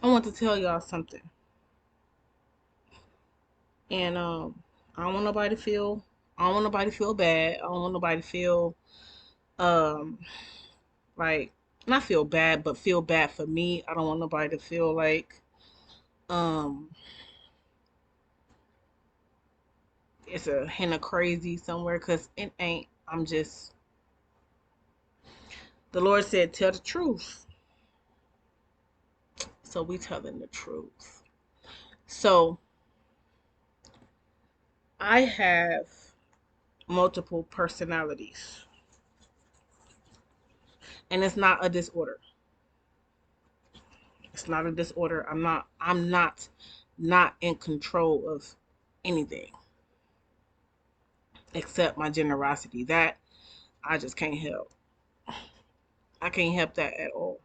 I want to tell y'all something. And I don't want nobody to feel bad. I don't want nobody to feel um like not feel bad, but feel bad for me. I don't want nobody to feel like um it's a hint of crazy somewhere, because it ain't. I'm just, the Lord said tell the truth. So we telling the truth. So I have multiple personalities, and it's not a disorder. It's not a disorder. I'm not in control of anything except my generosity. That I just can't help. I can't help that at all.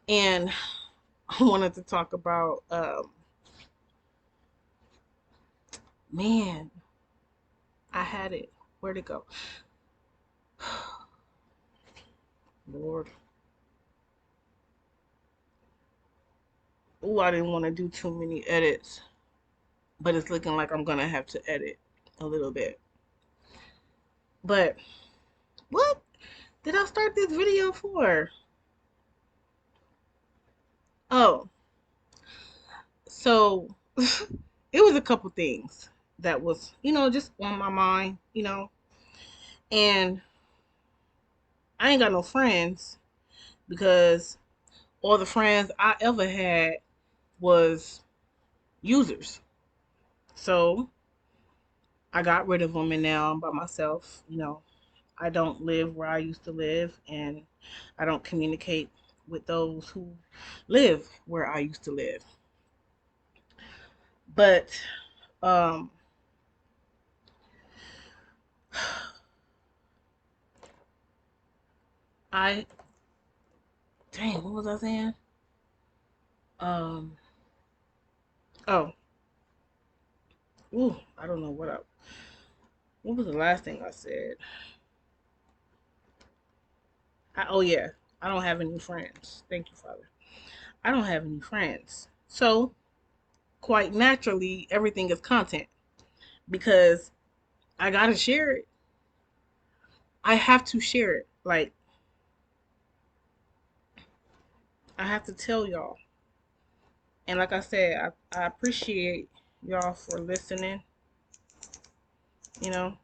And I wanted to talk about man, I had it. Where'd it go? Lord. Oh, I didn't want to do too many edits, but it's looking like I'm gonna have to edit a little bit. But what did I start this video for? Oh, so it was a couple things that was, just on my mind, and I ain't got no friends because all the friends I ever had was users. So I got rid of them, and now I'm by myself. I don't live where I used to live, and I don't communicate with those who live where I used to live. But um I dang, what was I saying? Um oh, I don't know what was the last thing I said? Oh yeah, I don't have any friends. Thank you, Father. I don't have any friends. So, quite naturally, everything is content because I got to share it. I have to share it. Like, I have to tell y'all. And like I said, I appreciate y'all for listening, you know,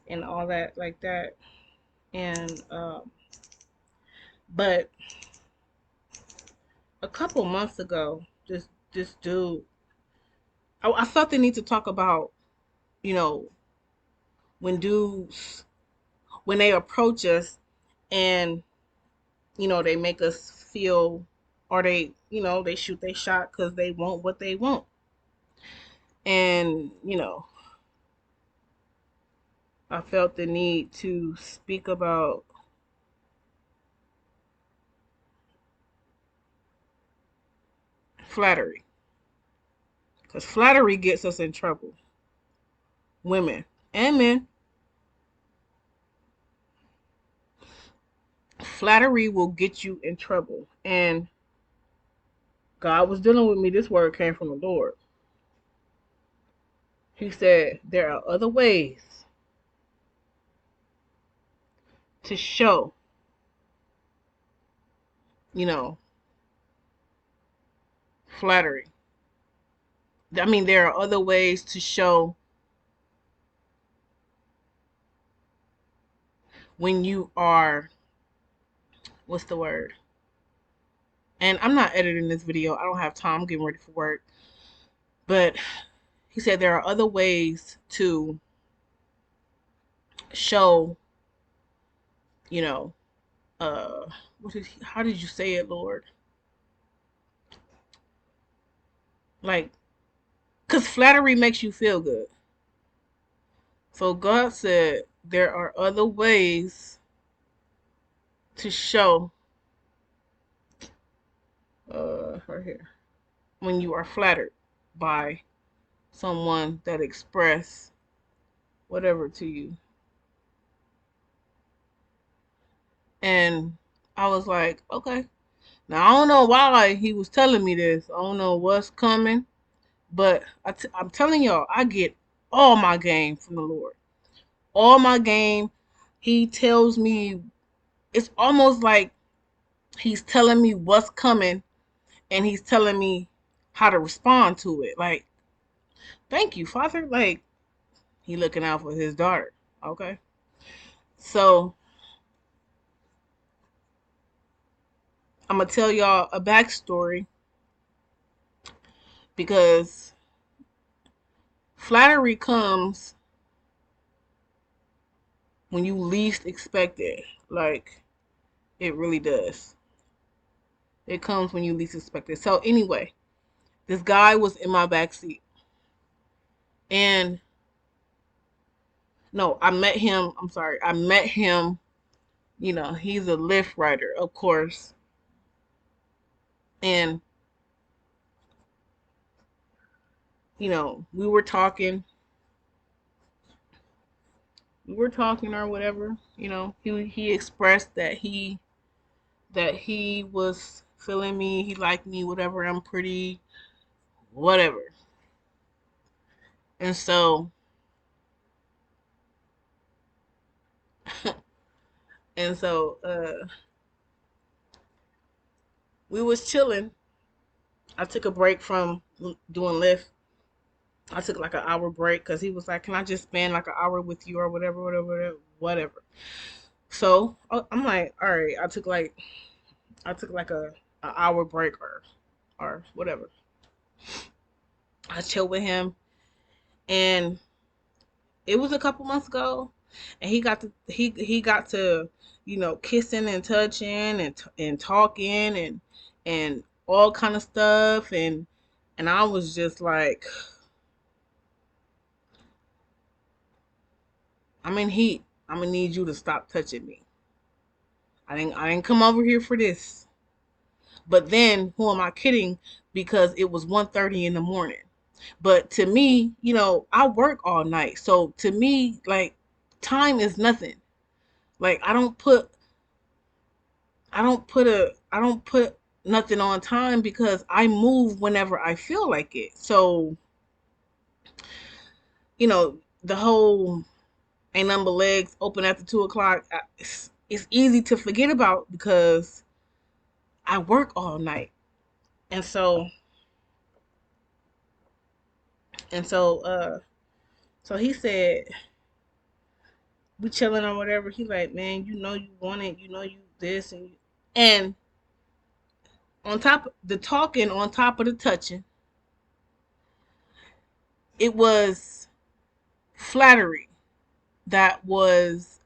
and all that like that. And but a couple months ago, this dude, I felt the need to talk about, you know, when dudes, when they approach us and they make us feel, or they, they shoot their shot because they want what they want. And I felt the need to speak about flattery, because flattery gets us in trouble, women and men. Flattery will get you in trouble. And God was dealing with me. This word came from the Lord. He said there are other ways to show, you know, flattery. I mean, there are other ways to show when you are, what's the word? And I'm not editing this video. I don't have time. I'm getting ready for work. But he said there are other ways to show, you know, how did you say it, Lord? Like, because flattery makes you feel good. So God said there are other ways to show, right here, when you are flattered by someone that express whatever to you. And I was like, okay, Now I don't know why he was telling me this. I don't know what's coming, but I'm telling y'all, I get all my game from the Lord. All my game. He tells me, it's almost like he's telling me what's coming, and he's telling me how to respond to it. Like, thank you, Father. Like, he looking out for his daughter. Okay. So I'm gonna tell y'all a backstory, because flattery comes when you least expect it. Like, it really does. It comes when you least expect it. So anyway, this guy was in my backseat, and no, I met him. I'm sorry, I met him. He's a Lyft rider, of course, and we were talking. We were talking or whatever. He expressed that he was feeling me. He liked me, whatever. I'm pretty, whatever. And so, and so, we was chilling. I took a break from doing Lyft. I took like an hour break because he was like, "Can I just spend like an hour with you or whatever, whatever, whatever, whatever." So I'm like, "All right." I took like a hour break or whatever. I chilled with him, and it was a couple months ago, and he got to kissing and touching and talking and all kind of stuff, and I was just like, I'm in heat. I'm gonna need you to stop touching me. I didn't come over here for this. But then who am I kidding? Because it was 1:30 in the morning. But to me, I work all night. So to me, like, time is nothing. Like, I don't put nothing on time because I move whenever I feel like it. So, the whole ain't number legs open after 2 o'clock. It's easy to forget about because I work all night. And so he said, we chilling or whatever. He like, man, you want it, you this and on top the talking, on top of the touching, it was flattery that was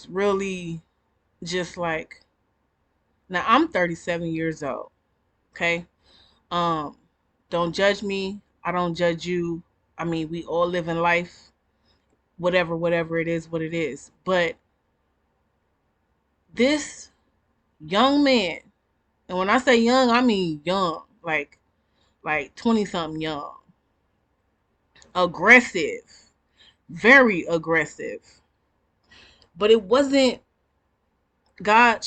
really just like, now I'm 37 years old. Okay. Um, don't judge me. I don't judge you. I mean, we all live in life, whatever it is, what it is. But this young man, and when I say young, I mean young, like 20 something young, aggressive, very aggressive. But it wasn't God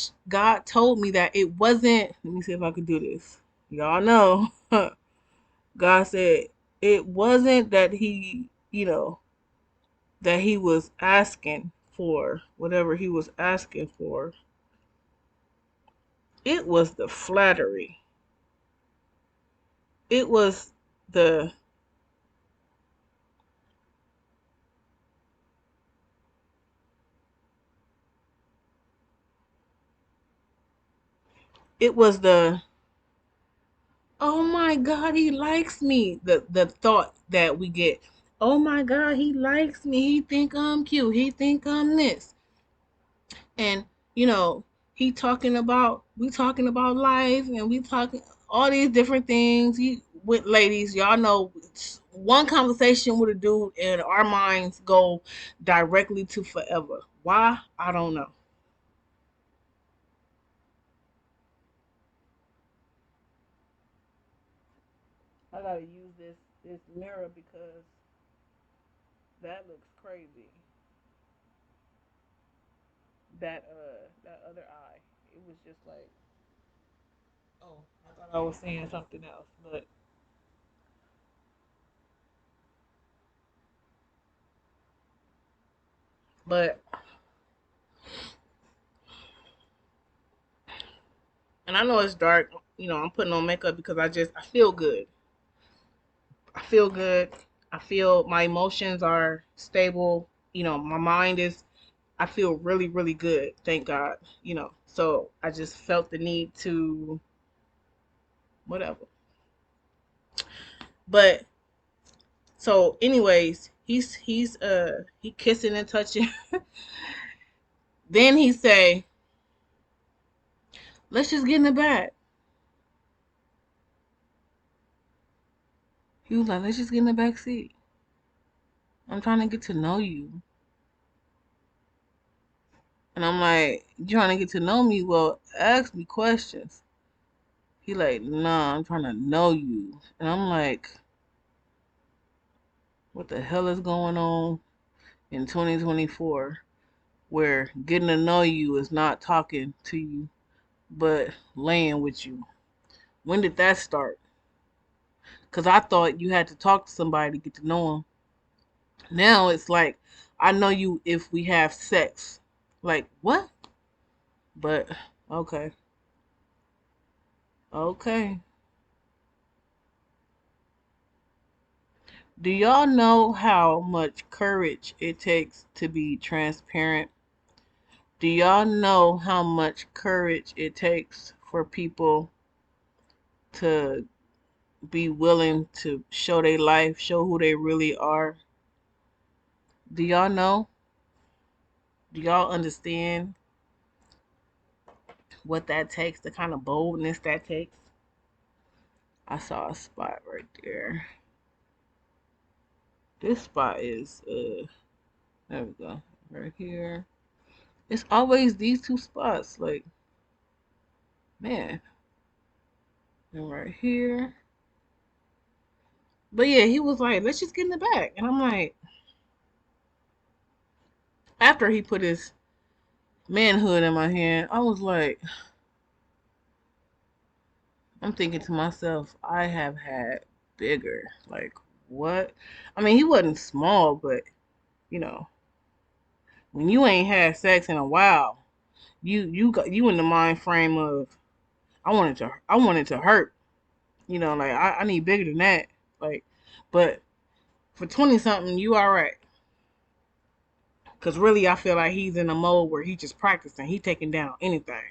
told me that it wasn't, let me see if I could do this. Y'all know. God said it wasn't that he was asking for whatever he was asking for. It was the flattery. It was the it was the oh my God, he likes me. The thought that we get, oh my God, he likes me. He think I'm cute. He think I'm this. And we talking about life, and we talking all these different things. With ladies, y'all know, one conversation with a dude and our minds go directly to forever. Why? I don't know. I gotta use this mirror because that looks crazy. That other eye. It was just like, oh, I thought I was seeing something else, but and I know it's dark. I'm putting on makeup because I feel good. I feel good. I feel my emotions are stable. My mind is. I feel really, really good. Thank God. So I just felt the need to whatever. But so, anyways, he kissing and touching. Then he say, "Let's just get in the back." He was like, "Let's just get in the back seat. I'm trying to get to know you." And I'm like, "You trying to get to know me? Well, ask me questions." He like, "Nah, I'm trying to know you." And I'm like, "What the hell is going on in 2024 where getting to know you is not talking to you, but laying with you? When did that start?" Because I thought you had to talk to somebody to get to know them. Now it's like, I know you if we have sex. Like, what? But, okay. Okay. Do y'all know how much courage it takes to be transparent? Do y'all know how much courage it takes for people to be willing to show their life, show who they really are? Do y'all know? Do y'all understand what that takes, the kind of boldness that takes? I saw a spot right there. This spot is there we go. Right here. It's always these two spots. Like, man. And right here. But yeah, he was like, let's just get in the back. And I'm like, after he put his manhood in my hand, I was like, I'm thinking to myself, I have had bigger. Like, what? I mean, he wasn't small, but you know, when you ain't had sex in a while, you in the mind frame of I wanted to hurt. Like I need bigger than that. Like, but for 20 something, you all right. Cause really, I feel like he's in a mode where he just practicing. He taking down anything.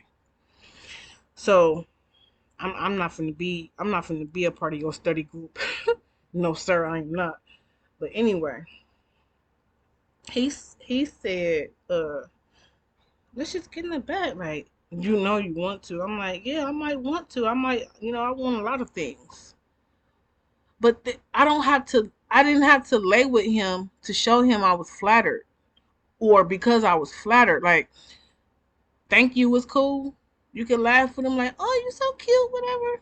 So I'm not finna be a part of your study group. No, sir, I am not. But anyway, he said, let's just get in the back. Like, you want to. I'm like, yeah, I might want to. I might, I want a lot of things. But I don't have to. I didn't have to lay with him to show him I was flattered, or because I was flattered. Like, thank you was cool. You can laugh with him like, oh, you so cute, whatever.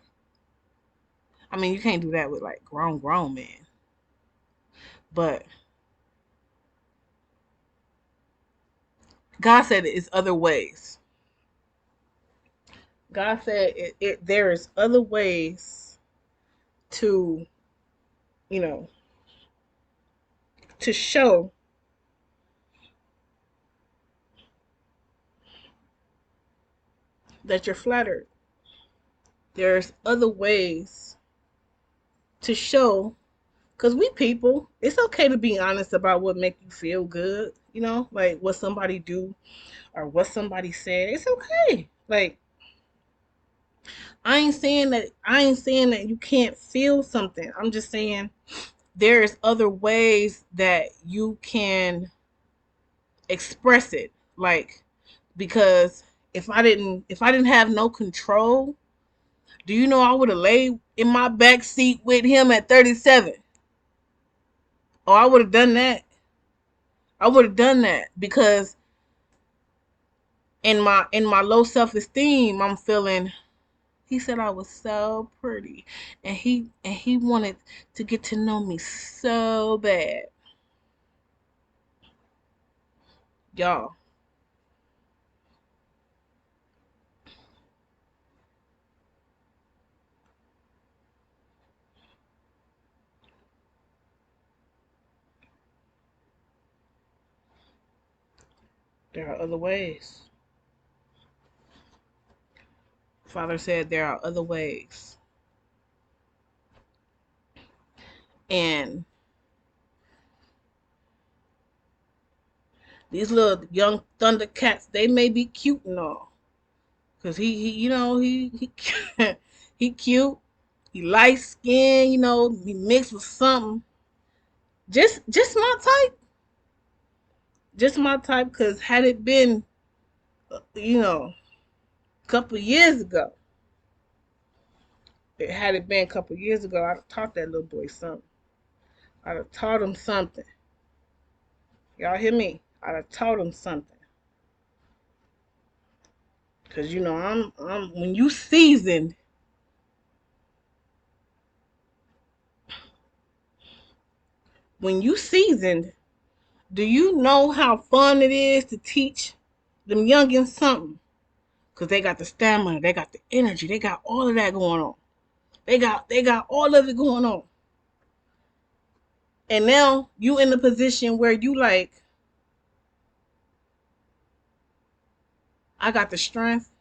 I mean, you can't do that with like grown men. But God said it's other ways. God said there is other ways to, you know, to show that you're flattered. There's other ways to show, because we people, it's okay to be honest about what make you feel good, like what somebody do or what somebody said. It's okay. Like, I ain't saying that you can't feel something. I'm just saying there's other ways that you can express it. Like, because if I didn't have no control, do you know I would have laid in my back seat with him at 37? Oh, I would have done that. I would have done that because in my low self-esteem, I'm feeling he said I was so pretty and he wanted to get to know me so bad. Y'all, There are other ways. Father said there are other ways. And these little young Thundercats, they may be cute and all. Cause he you know, he he cute. He light skinned, you know, he mixed with something. Just my type. Just my type, cause had it been, you know, a couple years ago, I'd have taught that little boy something. I'd have taught him something. Y'all hear me? I'd have taught him something. Cause you know, I'm when you seasoned, do you know how fun it is to teach them youngins something? Cause they got the stamina, they got the energy, they got all of that going on. They got all of it going on. And now you in the position where you like, I got the strength,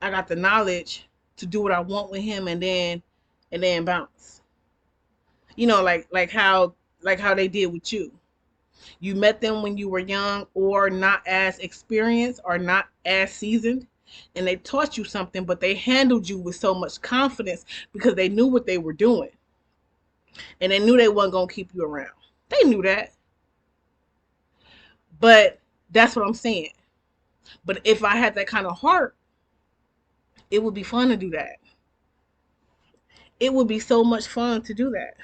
I got the knowledge to do what I want with him, and then bounce. You know, like how they did with you. You met them when you were young or not as experienced or not as seasoned, and they taught you something, but they handled you with so much confidence because they knew what they were doing, and they knew they wasn't gonna keep you around. They knew that. But that's what I'm saying. But if I had that kind of heart, it would be fun to do that. It would be so much fun to do that.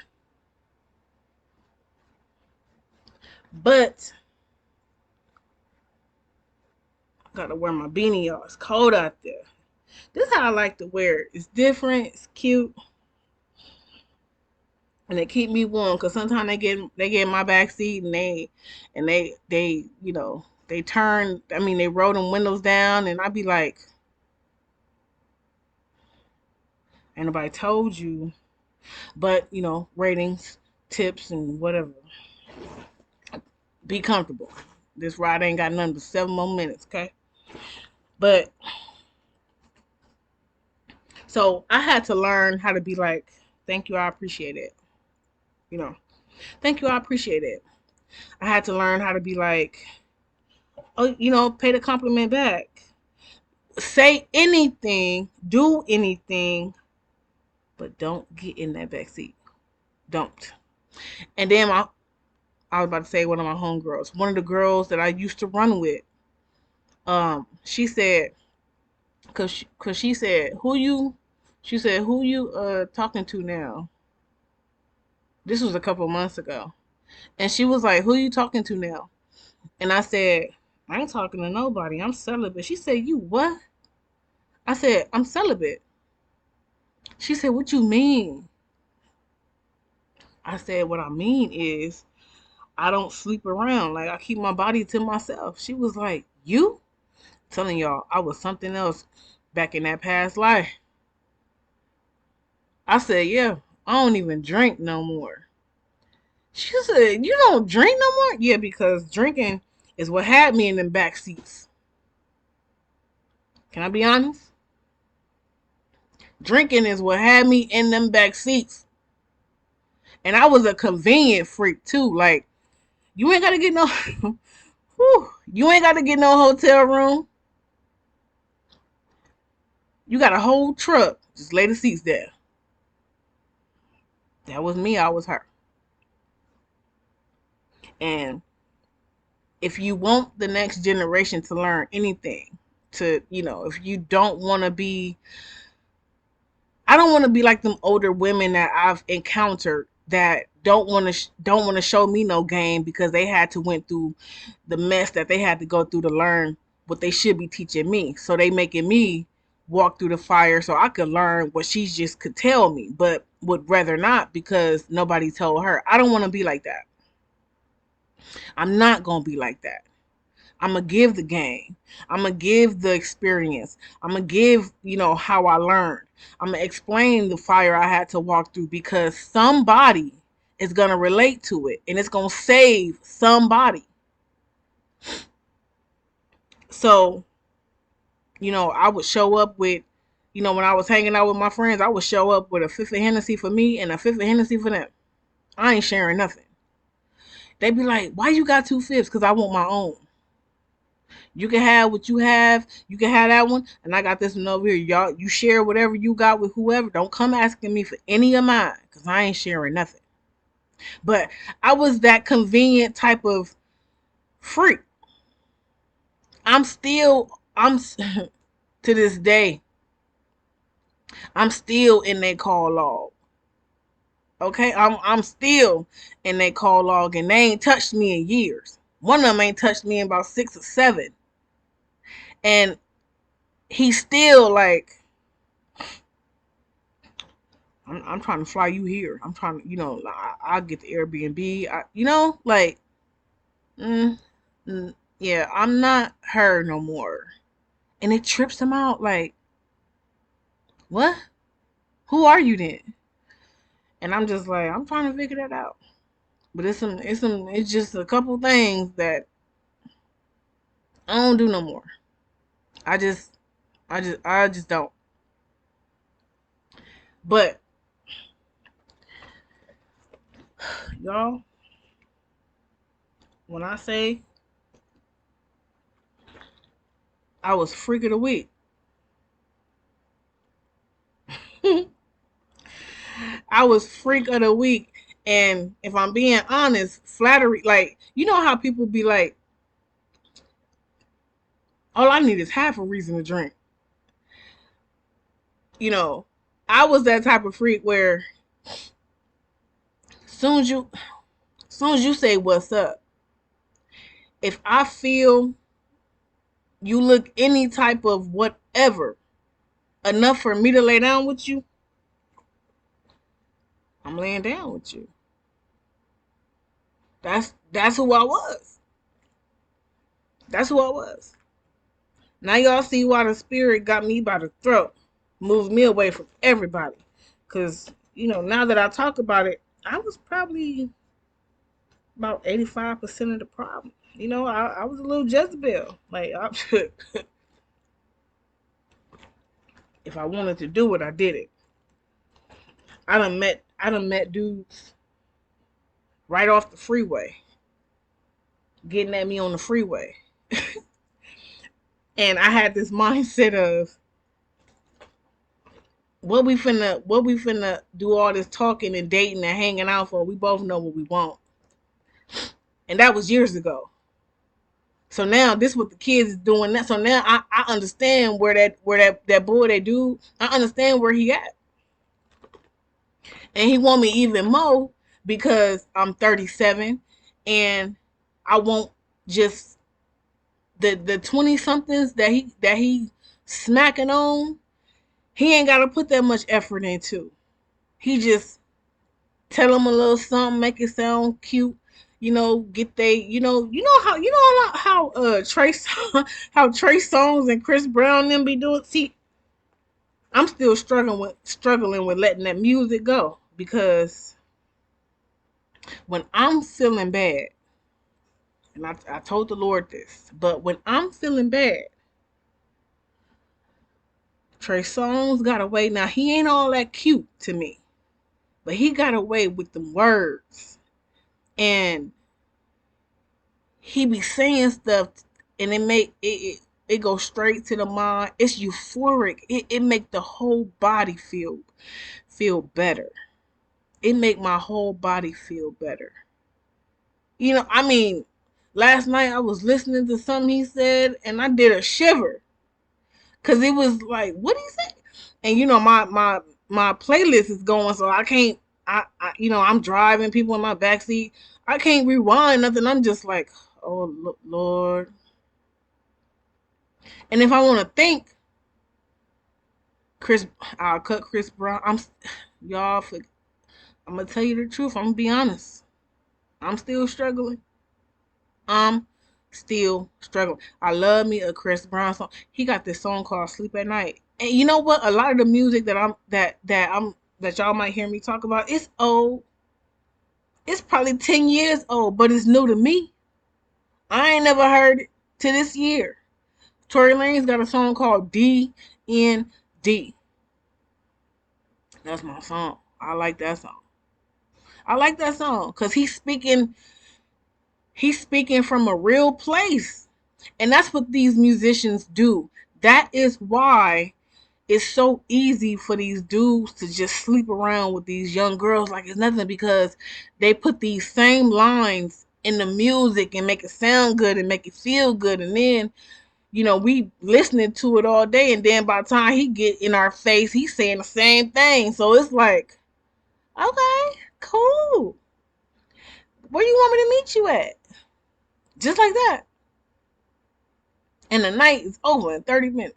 But I gotta wear my beanie, y'all. It's cold out there. This is how I like to wear it. It's different, it's cute, and they keep me warm because sometimes they get in my back seat and they you know they turn. I mean they roll them windows down and I be like, ain't nobody told you, but you know ratings, tips, and whatever. Be comfortable. This ride ain't got nothing but 7 more minutes, okay? But so I had to learn how to be like, thank you, I appreciate it. You know, thank you, I appreciate it. I had to learn how to be like, oh, you know, pay the compliment back. Say anything, do anything, but don't get in that back seat. Don't. And then I was about to say one of my homegirls, one of the girls that I used to run with. She said, cause she said, she said, who you talking to now? This was a couple months ago, and she was like, who you talking to now? And I said, I ain't talking to nobody. I'm celibate. She said, you what? I said, I'm celibate. She said, what you mean? I said, what I mean is I don't sleep around. Like I keep my body to myself. She was like, you? Telling y'all, I was something else back in that past life. I said, yeah, I don't even drink no more. She said, you don't drink no more? Yeah, because drinking is what had me in them back seats. Can I be honest? Drinking is what had me in them back seats. And I was a convenient freak too. Like, you ain't gotta get no whew, you ain't gotta get no hotel room. You got a whole truck. Just lay the seats there. That was me, I was her. And if you want the next generation to learn anything, to, you know, if you don't want to be, I don't want to be like them older women that I've encountered that don't want to show me no game because they had to went through the mess that they had to go through to learn what they should be teaching me. So they making me walk through the fire so I could learn what she just could tell me, but would rather not because nobody told her. I don't want to be like that. I'm not gonna be like that. I'm gonna give the game. I'm gonna give the experience. I'm gonna give, you know, how I learned. I'm gonna explain the fire I had to walk through because somebody is gonna relate to it and it's gonna save somebody. So, I would show up with, when I was hanging out with my friends, I would show up with a fifth of Hennessy for me and a fifth of Hennessy for them. I ain't sharing nothing. They'd be like, why you got two fifths? Because I want my own. You can have what you have. You can have that one. And I got this one over here. Y'all, you share whatever you got with whoever. Don't come asking me for any of mine. Because I ain't sharing nothing. But I was that convenient type of freak. I'm to this day, I'm still in that call log. Okay, I'm still in that call log, and they ain't touched me in years. One of them ain't touched me in about 6 or 7, and he's still like, I'm trying to fly you here. I'm trying to, I'll get the Airbnb. Like, mm, yeah, I'm not her no more, and it trips him out. Like, what? Who are you then? And I'm just like, I'm trying to figure that out. But it's just a couple things that I don't do no more. I just, I just don't. But y'all, when I say I was freak of the week, I was freak of the week. And if I'm being honest, flattery, like, how people be like, all I need is half a reason to drink. You know, I was that type of freak where soon as you soon as you say what's up, if I feel you look any type of whatever enough for me to lay down with you, I'm laying down with you. That's who I was. That's who I was. Now y'all see why the spirit got me by the throat, moved me away from everybody. Cause now that I talk about it, I was probably about 85% of the problem. I was a little Jezebel. Like, if I wanted to do it, I did it. I done met dudes right off the freeway, getting at me on the freeway. And I had this mindset of what we finna do all this talking and dating and hanging out for. We both know what we want. And that was years ago. So now this is what the kids is doing. That so now I understand where that boy, that dude, I understand where he at. And he want me even more because I'm 37 and I want just the 20 somethings that he smacking on. He ain't got to put that much effort into. He just tell them a little something, make it sound cute. Get they, how Trey how Trey Songz and Chris Brown them be doing. See, I'm still struggling with letting that music go because when I'm feeling bad, and I told the Lord this, but when I'm feeling bad, Trey Songz got away. Now he ain't all that cute to me, but he got away with the words, and he be saying stuff, and it go straight to the mind. It's euphoric. It make the whole body feel better. It make my whole body feel better. I mean, last night I was listening to something he said, and I did a shiver because it was like, what did he say? And my playlist is going, so I can't. I'm driving, people in my backseat. I can't rewind nothing. I'm just like, oh Lord. And if I want to think, Chris, I'll cut Chris Brown. Y'all. I'm gonna tell you the truth. I'm gonna be honest. I'm still struggling. I'm still struggling. I love me a Chris Brown song. He got this song called "Sleep at Night." And you know what? A lot of the music that y'all might hear me talk about, it's old. It's probably 10 years old, but it's new to me. I ain't never heard it to this year. Tory Lanez got a song called DND. That's my song. I like that song. I like that song because he's speaking from a real place. And that's what these musicians do. That is why it's so easy for these dudes to just sleep around with these young girls like it's nothing, because they put these same lines in the music and make it sound good and make it feel good, and then we listening to it all day, and then by the time he get in our face he's saying the same thing. So it's like, okay, cool, where you want me to meet you at? Just like that, and the night is over in 30 minutes.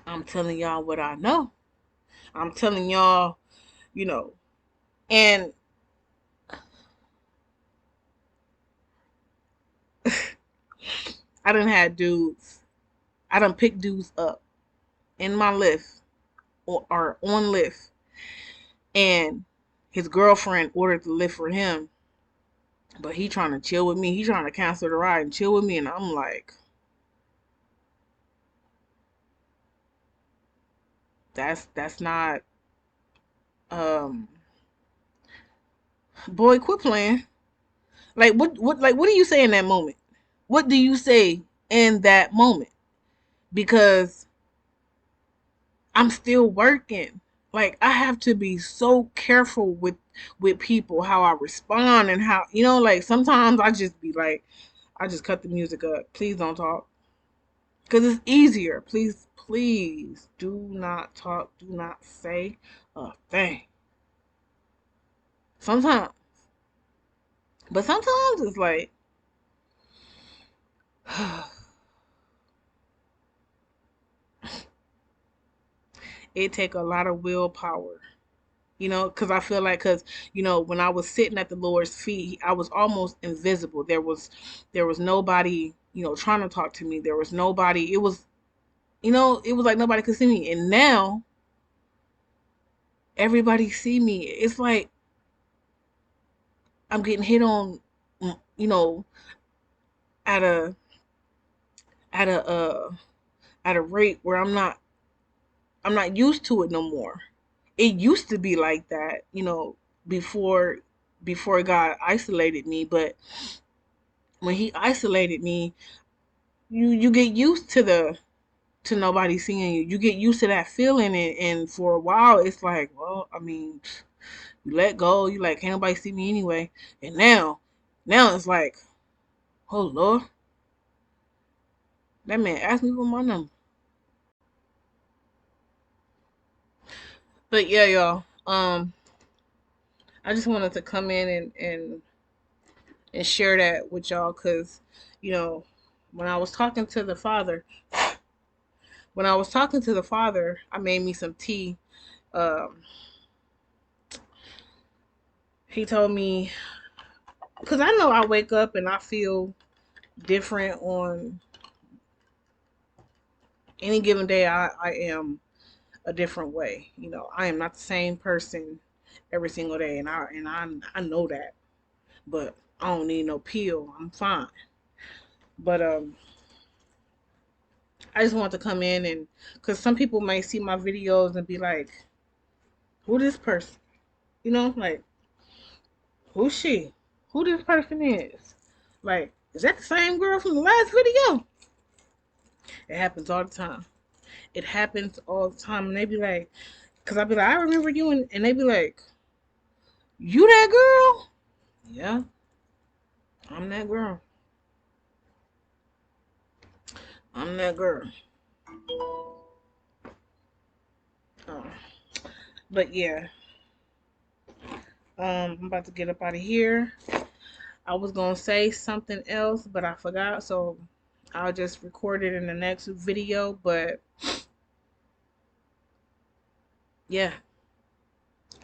I'm telling y'all what I know. I'm telling y'all, you know and I done had dudes. I done picked dudes up in my Lyft, or on Lyft, and his girlfriend ordered the Lyft for him, but he trying to chill with me. He trying to cancel the ride and chill with me, and I'm like, that's not. Um, boy, quit playing. Like what do you say in that moment? What do you say in that moment? Because I'm still working. Like, I have to be so careful with people, how I respond, and how, like, sometimes I just be like, I just cut the music up. Please don't talk, cuz it's easier. Please do not talk. Do not say a thing. Sometimes. But sometimes it's like it take a lot of willpower. Because I feel like, because when I was sitting at the Lord's feet, I was almost invisible. There was nobody, trying to talk to me. There was nobody. It was like nobody could see me. And now everybody see me. It's like I'm getting hit on, you know, at a at a at a rate where I'm not used to it no more. It used to be like that, before God isolated me. But when He isolated me, you get used to nobody seeing you. You get used to that feeling, and for a while it's like, well, I mean, you let go. You like, can't nobody see me anyway. And now it's like, oh Lord, that man asked me for my number. But yeah, y'all. I just wanted to come in and share that with y'all, because you know when I was talking to the father, I made me some tea. Um, he told me, because I know I wake up and I feel different on any given day. I am a different way. I am not the same person every single day, and I know that. But I don't need no pill. I'm fine. But I just want to come in, and because some people might see my videos and be like, "Who this person?" Like, who's she? Who this person is? Like, is that the same girl from the last video? It happens all the time. It happens all the time, and they be like, because I be like, I remember you, and they be like, you that girl? Yeah, I'm that girl. I'm that girl. Oh. But yeah, I'm about to get up out of here. I was gonna say something else, but I forgot, so I'll just record it in the next video. But yeah,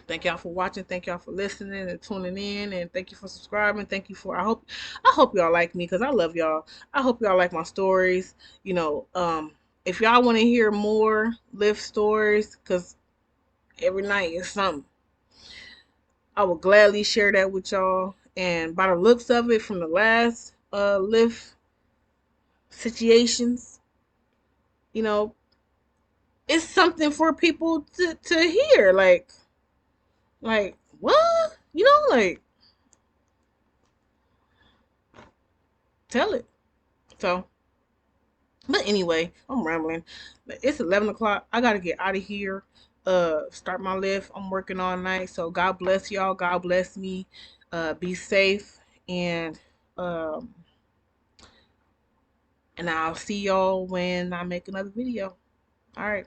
thank y'all for watching. Thank y'all for listening and tuning in, and thank you for subscribing. Thank you for. I hope y'all like me, because I love y'all. I hope y'all like my stories. If y'all want to hear more live stories, because every night is something, I will gladly share that with y'all. And by the looks of it, from the last lift situations, you know, it's something for people to hear. Like what? You know, like tell it. So, but anyway, I'm rambling. It's 11 o'clock. I gotta get out of here. Start my lift. I'm working all night. So God bless y'all. God bless me. Be safe and um and I'll see y'all when I make another video. All right.